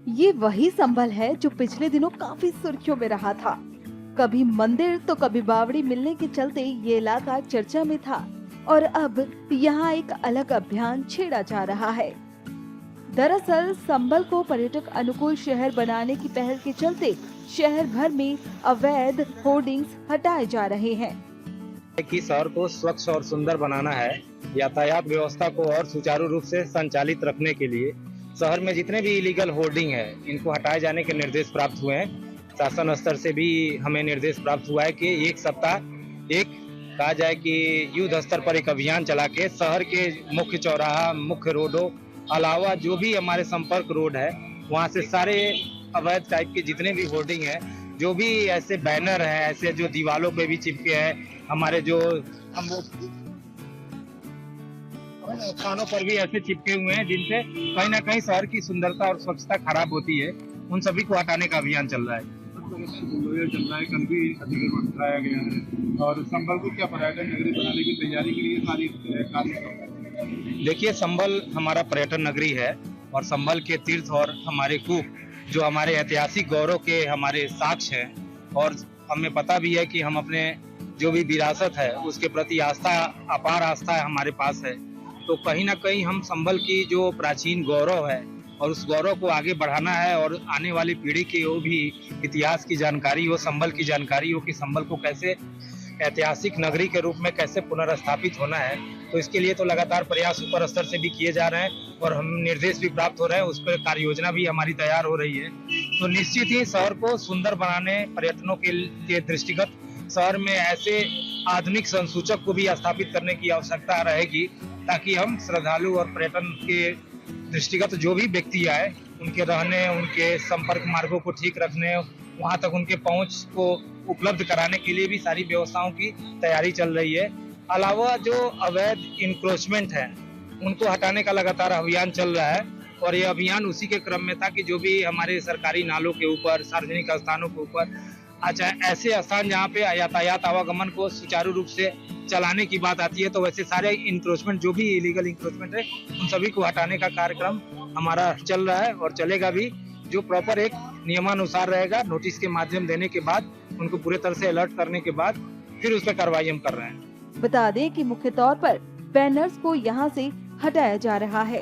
ये वही संभल है जो पिछले दिनों काफी सुर्खियों में रहा था। कभी मंदिर तो कभी बावड़ी मिलने के चलते ये इलाका चर्चा में था और अब यहाँ एक अलग अभियान छेड़ा जा रहा है। दरअसल संभल को पर्यटक अनुकूल शहर बनाने की पहल के चलते शहर भर में अवैध होर्डिंग्स हटाए जा रहे हैं। कि शहर को स्वच्छ और सुंदर बनाना है, यातायात व्यवस्था को और सुचारू रूप से संचालित रखने के लिए शहर में जितने भी इलीगल होर्डिंग है इनको हटाए जाने के निर्देश प्राप्त हुए हैं। शासन स्तर से भी हमें निर्देश प्राप्त हुआ है कि एक सप्ताह एक कहा जाए कि युद्ध स्तर पर एक अभियान चला के शहर के मुख्य चौराहा, मुख्य रोडों अलावा जो भी हमारे संपर्क रोड है वहाँ से सारे अवैध टाइप के जितने भी होर्डिंग है, जो भी ऐसे बैनर है, ऐसे जो दीवारों पे भी चिपके हैं, हमारे जो हम स्थानों पर भी ऐसे चिपके हुए हैं जिनसे कहीं ना कहीं शहर की सुंदरता और स्वच्छता खराब होती है, उन सभी को हटाने का अभियान चल रहा है। चल रहा है, कल भी अतिक्रमण कराया गया है और संभल को क्या पर्यटन नगरी बनाने की तैयारी के लिए सारी कार्य। देखिए, संभल हमारा पर्यटन नगरी है और संभल के तीर्थ और हमारे कूप जो हमारे ऐतिहासिक गौरव के हमारे साक्ष्य हैं और हमें पता भी है कि हम अपने जो भी विरासत है उसके प्रति आस्था, अपार आस्था हमारे पास है। तो कहीं ना कहीं हम संभल की जो प्राचीन गौरव है और उस गौरव को आगे बढ़ाना है और आने वाली पीढ़ी की वो भी इतिहास की जानकारी हो, संभल की जानकारी हो कि संभल को कैसे ऐतिहासिक नगरी के रूप में कैसे पुनर्स्थापित होना है। तो इसके लिए तो लगातार प्रयास ऊपर स्तर से भी किए जा रहे हैं और हम निर्देश भी प्राप्त हो रहे हैं, उस पर कार्य योजना भी हमारी तैयार हो रही है। तो निश्चित ही शहर को सुंदर बनाने पर्यटनों के दृष्टिगत शहर में ऐसे आधुनिक संसूचक को भी स्थापित करने की आवश्यकता रहेगी ताकि हम श्रद्धालु और पर्यटन के दृष्टिगत जो भी व्यक्ति आए उनके रहने, उनके संपर्क मार्गों को ठीक रखने, वहां तक उनके पहुंच को उपलब्ध कराने के लिए भी सारी व्यवस्थाओं की तैयारी चल रही है। अलावा जो अवैध इंक्रोचमेंट है उनको हटाने का लगातार अभियान चल रहा है और ये अभियान उसी के क्रम में था कि जो भी हमारे सरकारी नालों के ऊपर, सार्वजनिक स्थानों के ऊपर, अच्छा ऐसे स्थान जहाँ पे यातायात आवागमन को सुचारू रूप से चलाने की बात आती है, तो वैसे सारे इंक्रोचमेंट जो भी इलीगल इंक्रोचमेंट है उन सभी को हटाने का कार्यक्रम हमारा चल रहा है और चलेगा भी, जो प्रॉपर एक नियमानुसार रहेगा। नोटिस के माध्यम देने के बाद उनको पूरे तरह से अलर्ट करने के बाद फिर उस पर कार्रवाई हम कर रहे हैं। बता दें कि मुख्य तौर पर बैनर्स को यहाँ से हटाया जा रहा है।